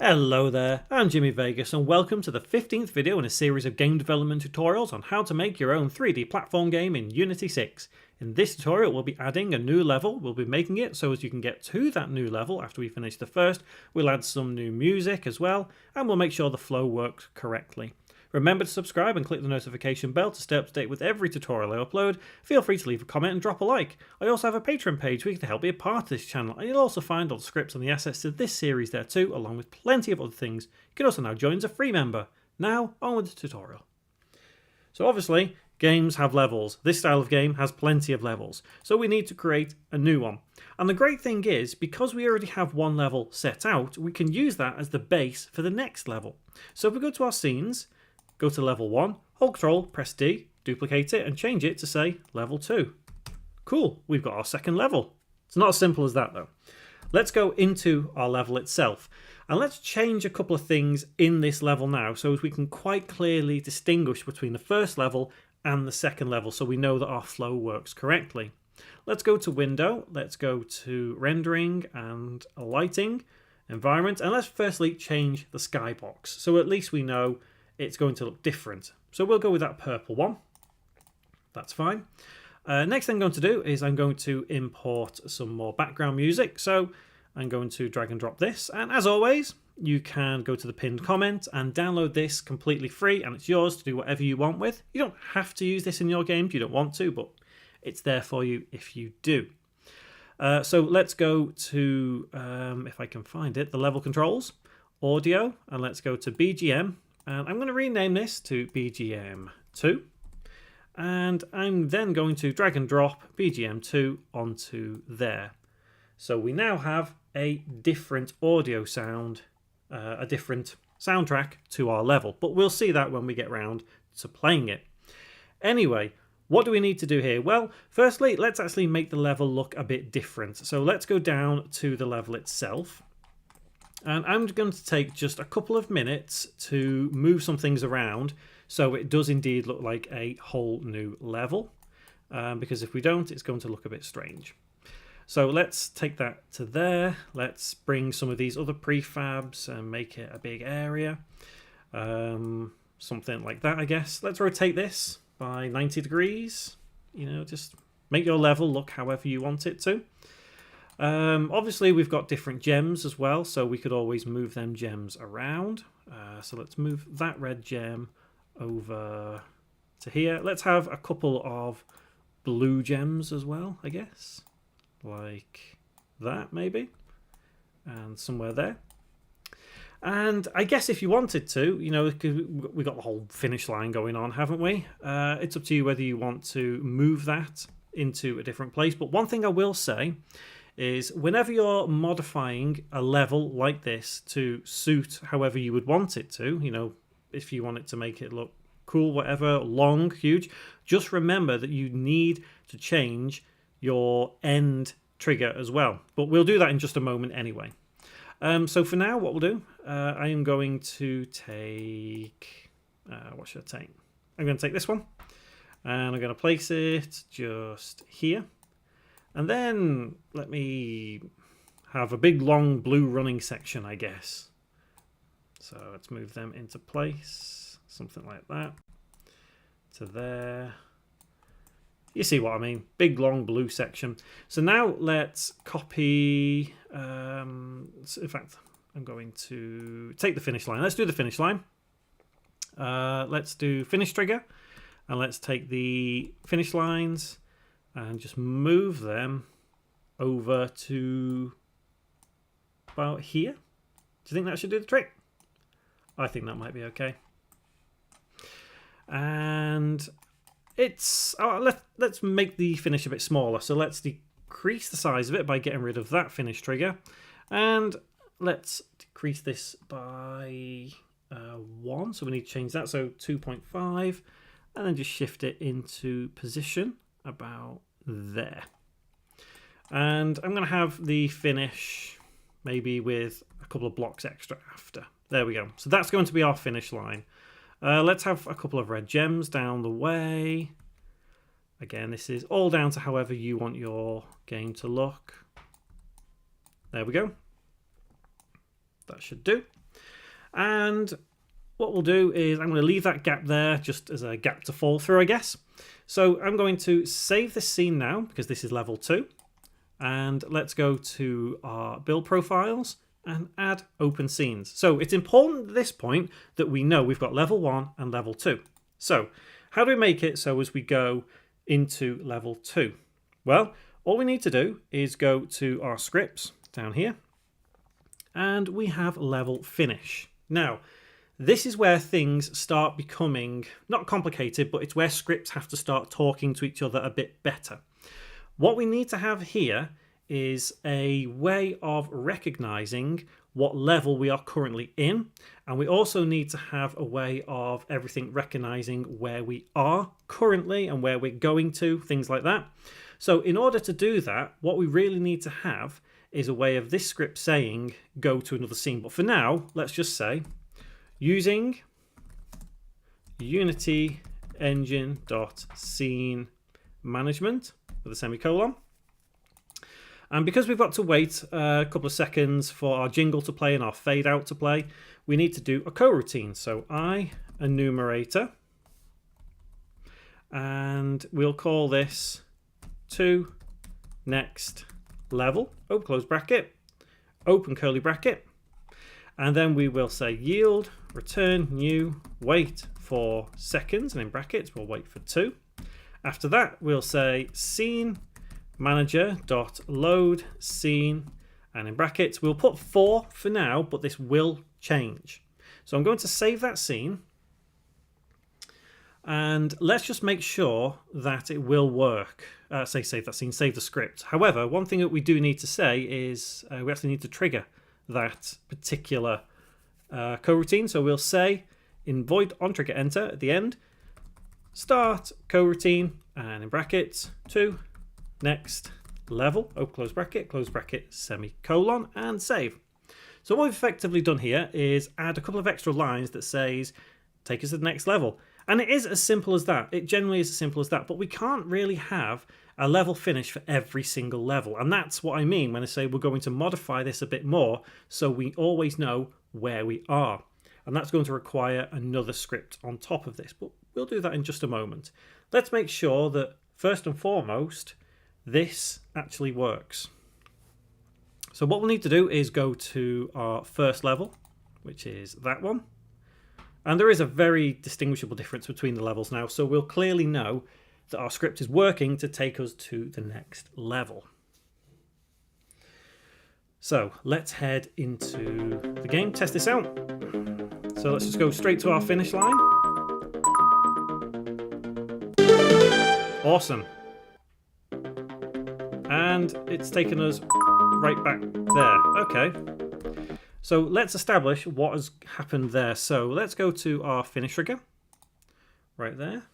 Hello there, I'm Jimmy Vegas and welcome to the 15th video in a series of game development tutorials on how to make your own 3D platform game in Unity 6. In this tutorial we'll be adding a new level, we'll be making it so as you can get to that new level after we finish the first. We'll add some new music as well and we'll make sure the flow works correctly. Remember to subscribe and click the notification bell to stay up to date with every tutorial I upload. Feel free to leave a comment and drop a like. I also have a Patreon page where you can help be a part of this channel, and you'll also find all the scripts and the assets to this series there too, along with plenty of other things. You can also now join as a free member. Now, on with the tutorial. So obviously, games have levels. This style of game has plenty of levels, so we need to create a new one. And the great thing is, because we already have one level set out, we can use that as the base for the next level. So if we go to our scenes, go to level 1, hold Control, press D, duplicate it and change it to say level 2. Cool, we've got our second level. It's not as simple as that though. Let's go into our level itself and let's change a couple of things in this level now so as we can quite clearly distinguish between the first level and the second level so we know that our flow works correctly. Let's go to Window, let's go to Rendering and Lighting, Environment, and let's firstly change the skybox so at least we know it's going to look different. So we'll go with that purple one. That's fine. Next thing I'm going to do is I'm going to import some more background music. So I'm going to drag and drop this. And as always, you can go to the pinned comment and download this completely free and it's yours to do whatever you want with. You don't have to use this in your game if you don't want to, but it's there for you if you do. So let's go to, if I can find it, the level controls, audio, and let's go to BGM. And I'm going to rename this to BGM 2. And I'm then going to drag and drop BGM 2 onto there. So we now have a different audio sound, a different soundtrack to our level. But we'll see that when we get round to playing it. Anyway, what do we need to do here? Well, firstly, let's actually make the level look a bit different. So let's go down to the level itself. And I'm going to take just a couple of minutes to move some things around so it does indeed look like a whole new level. Because if we don't, it's going to look a bit strange. So let's take that to there. Let's bring some of these other prefabs and make it a big area. Something like that, I guess. Let's rotate this by 90 degrees. You know, just make your level look however you want it to. Obviously we've got different gems as well, so we could always move them gems around. So let's move that red gem over to here. Let's have a couple of blue gems as well, I guess. Like that maybe. And somewhere there. And I guess if you wanted to, you know, we've got the whole finish line going on, haven't we? It's up to you whether you want to move that into a different place. But one thing I will say is whenever you're modifying a level like this to suit however you would want it to, you know, if you want it to make it look cool, whatever, long, huge, just remember that you need to change your end trigger as well. But we'll do that in just a moment anyway. So for now, what we'll do, I am going to take, what should I take? I'm going to take this one and I'm going to place it just here. And then let me have a big long blue running section, I guess. So let's move them into place, something like that, to there. You see what I mean? Big long blue section. So now let's copy, in fact, I'm going to take the finish line. Let's do the finish line. Let's do finish trigger and let's take the finish lines and just move them over to about here. Do you think that should do the trick? I think that might be okay. And it's let's make the finish a bit smaller. So let's decrease the size of it by getting rid of that finish trigger, and let's decrease this by 1. So we need to change that. So 2.5, and then just shift it into position about there. And I'm going to have the finish maybe with a couple of blocks extra after. There we go. So that's going to be our finish line. Let's have a couple of red gems down the way. Again, this is all down to however you want your game to look. There we go. That should do. And what we'll do is I'm going to leave that gap there just as a gap to fall through, I guess. So I'm going to save this scene now because this is level 2. And let's go to our build profiles and add open scenes. So it's important at this point that we know we've got level 1 and level 2. So how do we make it so as we go into level 2? Well, all we need to do is go to our scripts down here and we have level finish. Now, this is where things start becoming not complicated, but it's where scripts have to start talking to each other a bit better. What we need to have here is a way of recognizing what level we are currently in, and we also need to have a way of everything recognizing where we are currently and where we're going to, things like that. So in order to do that, what we really need to have is a way of this script saying go to another scene. But for now, let's just say using Unity engine.scene management with a semicolon. And because we've got to wait a couple of seconds for our jingle to play and our fade out to play, we need to do a coroutine. So enumerator, and we'll call this to next level, open close bracket, open curly bracket, and then we will say yield, return new, wait for seconds, and in brackets we'll wait for 2. After that we'll say scene manager dot load scene, and in brackets we'll put 4 for now, but this will change. So I'm going to save that scene, and let's just make sure that it will work. Save that scene, save the script. However, one thing that we do need to say is we actually need to trigger that particular coroutine. So we'll say in void on trigger enter at the end, start coroutine, and in brackets to next level, open close bracket, semicolon, and save. So what we've effectively done here is add a couple of extra lines that says take us to the next level. And it is as simple as that. It generally is as simple as that, but we can't really have a level finish for every single level. And that's what I mean when I say we're going to modify this a bit more so we always know where we are. And that's going to require another script on top of this, but we'll do that in just a moment. Let's make sure that first and foremost, this actually works. So what we'll need to do is go to our first level, which is that one. And there is a very distinguishable difference between the levels now, so we'll clearly know that our script is working to take us to the next level. So let's head into the game, test this out. So let's just go straight to our finish line. Awesome. And it's taken us right back there. Okay. So let's establish what has happened there. So let's go to our finish trigger right there.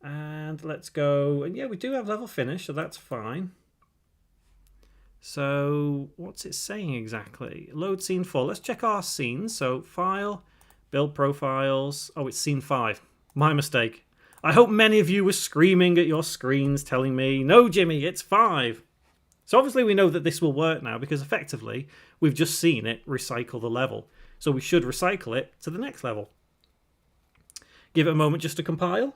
And let's go, and yeah, we do have level finish, so that's fine. So what's it saying exactly? Load scene 4. Let's check our scenes. So file, build profiles. Oh, it's scene 5. My mistake. I hope many of you were screaming at your screens telling me, no, Jimmy, it's 5. So obviously we know that this will work now because effectively we've just seen it recycle the level. So we should recycle it to the next level. Give it a moment just to compile,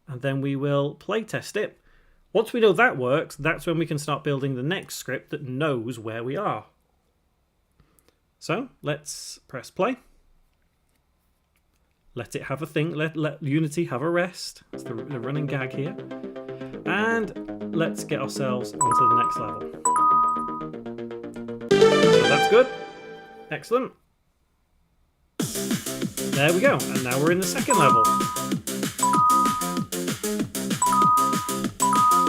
and then we will play test it. Once we know that works, that's when we can start building the next script that knows where we are. So let's press play. Let it have a thing. Let Unity have a rest. It's the running gag here. And let's get ourselves onto the next level. So that's good. Excellent. There we go. And now we're in the second level.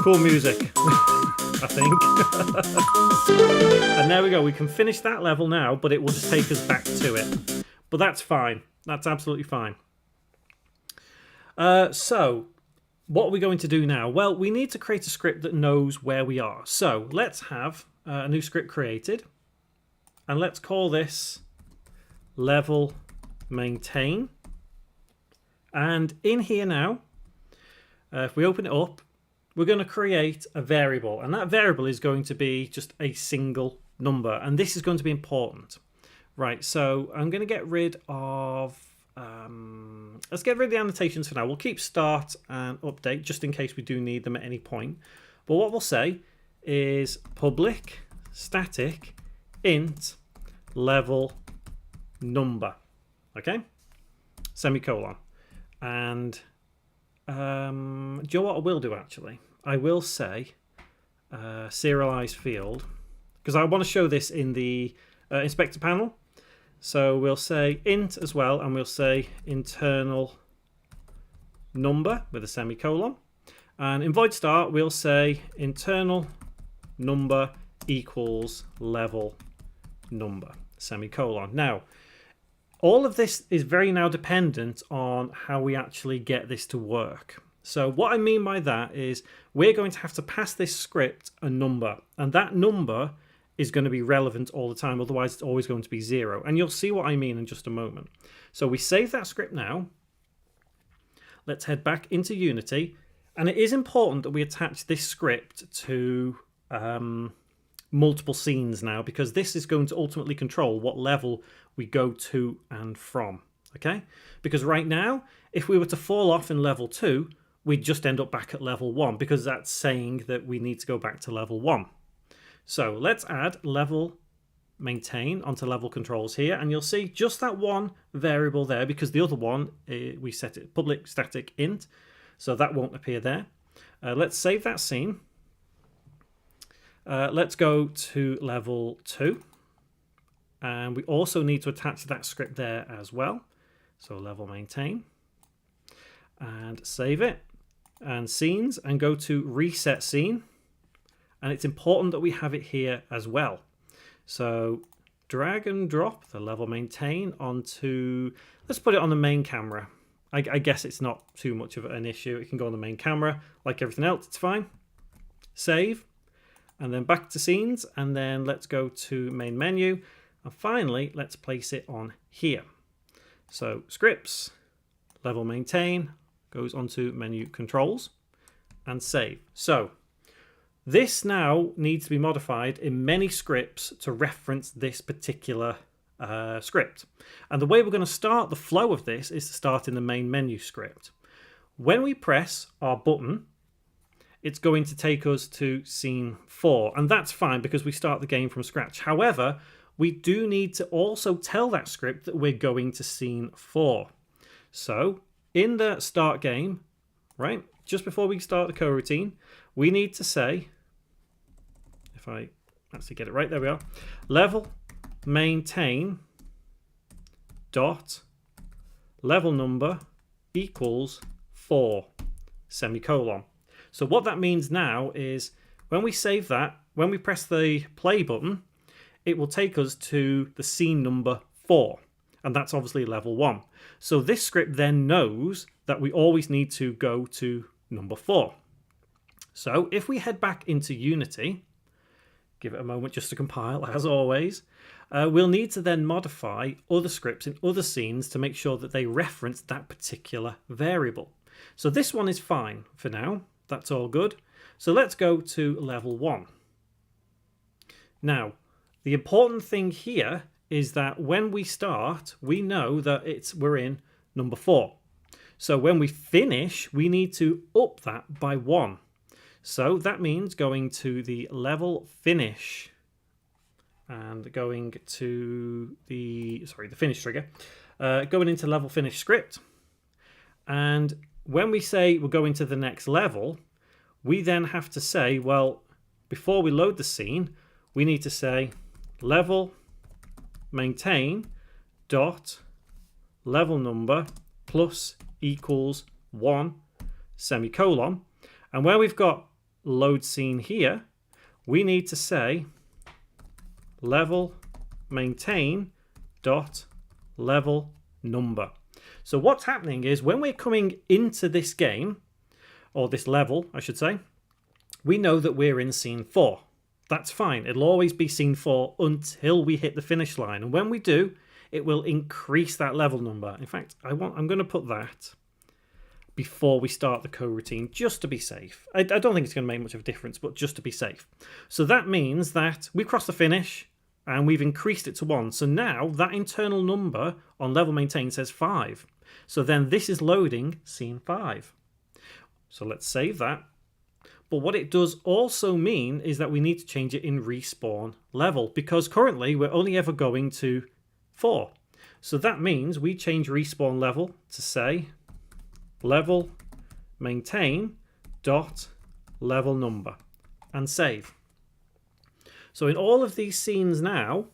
Cool music, I think. And there we go. We can finish that level now, but it will just take us back to it. But that's fine. That's absolutely fine. So what are we going to do now? Well, we need to create a script that knows where we are. So let's have a new script created. And let's call this level maintain. And in here now, if we open it up, we're going to create a variable. And that variable is going to be just a single number. And this is going to be important. Right, so I'm going to get rid of... let's get rid of the annotations for now. We'll keep start and update just in case we do need them at any point. But what we'll say is public static int level number. Okay? Semicolon. And do you know what I will do actually? I will say serialized field, because I want to show this in the inspector panel. So we'll say int as well, and we'll say internal number with a semicolon. And in void start, we'll say internal number equals level number, semicolon. Now, all of this is very now dependent on how we actually get this to work. So what I mean by that is we're going to have to pass this script a number, and that number is going to be relevant all the time, otherwise it's always going to be 0. And you'll see what I mean in just a moment. So we save that script now. Let's head back into Unity. And it is important that we attach this script to multiple scenes now, because this is going to ultimately control what level we go to and from. Okay? Because right now, if we were to fall off in level 2, we'd just end up back at level 1, because that's saying that we need to go back to level 1. So let's add level maintain onto level controls here, and you'll see just that one variable there, because the other one we set it public static int, so that won't appear there. Let's save that scene. Let's go to level 2, and we also need to attach that script there as well. So level maintain, and save it, and scenes, and go to reset scene. And it's important that we have it here as well. So drag and drop the level maintain onto, let's put it on the main camera. I guess it's not too much of an issue. It can go on the main camera like everything else. It's fine. Save, and then back to scenes, and then let's go to main menu, and finally let's place it on here. So scripts, level maintain, goes onto menu controls, and save. So this now needs to be modified in many scripts to reference this particular script. And the way we're going to start the flow of this is to start in the main menu script. When we press our button, it's going to take us to scene 4. And that's fine because we start the game from scratch. However, we do need to also tell that script that we're going to scene 4. So in the start game, right, just before we start the coroutine, we need to say, if I actually get it right, there we are, level maintain dot level number equals 4 semicolon. So what that means now is when we save that, when we press the play button, it will take us to the scene number 4, and that's obviously level 1. So this script then knows that we always need to go to number 4. So if we head back into Unity, give it a moment just to compile as always, we'll need to then modify other scripts in other scenes to make sure that they reference that particular variable. So this one is fine for now. That's all good. So let's go to level 1. Now, the important thing here is that when we start, we know that we're in number 4. So when we finish, we need to up that by 1. So that means going to the level finish and going to the finish trigger, going into level finish script. And when we say we're going to the next level, we then have to say, well, before we load the scene, we need to say level maintain dot level number plus equals 1 semicolon. And where we've got load scene here, we need to say level maintain dot level number. So what's happening is when we're coming into this game, or this level, I should say, we know that we're in scene 4. That's fine. It'll always be scene 4 until we hit the finish line. And when we do, it will increase that level number. In fact, I'm going to put that before we start the coroutine, just to be safe. I don't think it's going to make much of a difference, but just to be safe. So that means that we cross the finish, and we've increased it to 1. So now that internal number on level maintain says 5. So then this is loading scene 5. So let's save that. But what it does also mean is that we need to change it in respawn level, because currently we're only ever going to 4. So that means we change respawn level to say level maintain dot level number and save. So in all of these scenes now,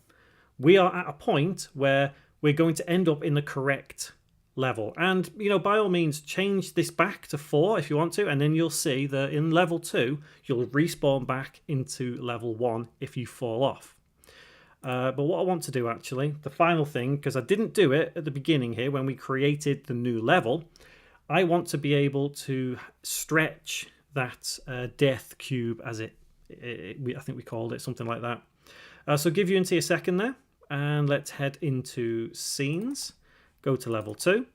we are at a point where we're going to end up in the correct level. And, you know, by all means, change this back to 4 if you want to, and then you'll see that in level 2, you'll respawn back into level 1 if you fall off. But what I want to do, actually, the final thing, because I didn't do it at the beginning here when we created the new level, I want to be able to stretch that death cube, as I think we called it, something like that. So give Unity a second there, and let's head into scenes. Go to level 2,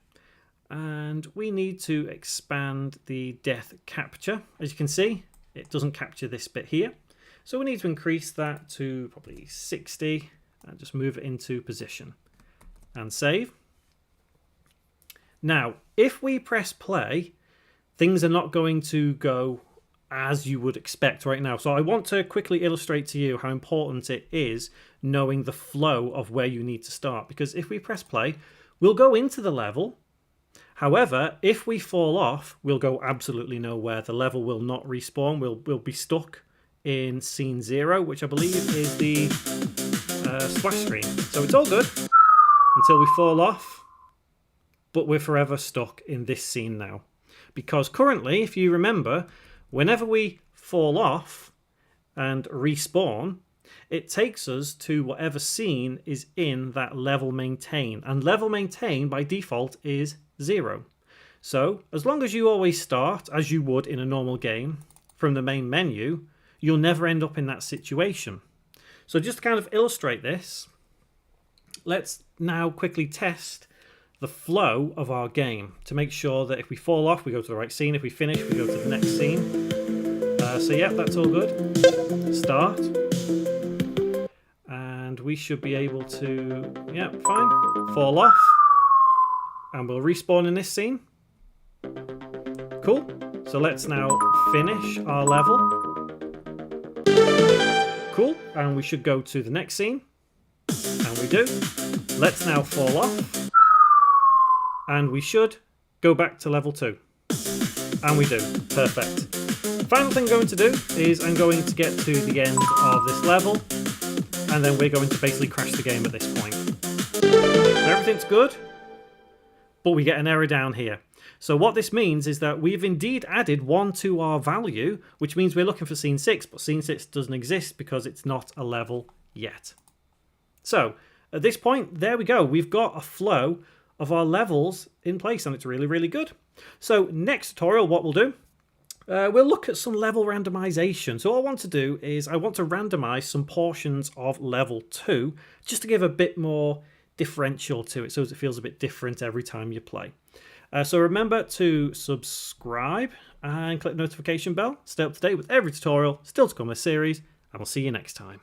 and we need to expand the death capture. As you can see, it doesn't capture this bit here. So we need to increase that to probably 60 and just move it into position and save. Now, if we press play, things are not going to go as you would expect right now. So I want to quickly illustrate to you how important it is knowing the flow of where you need to start. Because if we press play, we'll go into the level. However, if we fall off, we'll go absolutely nowhere. The level will not respawn. We'll be stuck in scene 0, which I believe is the splash screen. So it's all good until we fall off, but we're forever stuck in this scene now. Because currently, if you remember, whenever we fall off and respawn, it takes us to whatever scene is in that level maintain. And level maintain by default is 0. So as long as you always start, as you would in a normal game, from the main menu, you'll never end up in that situation. So just to kind of illustrate this, let's now quickly test the flow of our game to make sure that if we fall off, we go to the right scene. If we finish, we go to the next scene. So yeah, that's all good. Start. And we should be able to, yeah, fine, fall off. And we'll respawn in this scene. Cool. So let's now finish our level. Cool. And we should go to the next scene. And we do. Let's now fall off. And we should go back to level 2. And we do. Perfect. Final thing I'm going to do is I'm going to get to the end of this level. And then we're going to basically crash the game at this point. So everything's good. But we get an error down here. So what this means is that we've indeed added 1 to our value, which means we're looking for scene 6, but scene 6 doesn't exist because it's not a level yet. So at this point, there we go. We've got a flow of our levels in place, and it's really, really good. So next tutorial, what we'll do, we'll look at some level randomization. So all I want to do is I want to randomize some portions of level 2 just to give a bit more differential to it so it feels a bit different every time you play. So remember to subscribe and click the notification bell. Stay up to date with every tutorial still to come in this series, and we'll see you next time.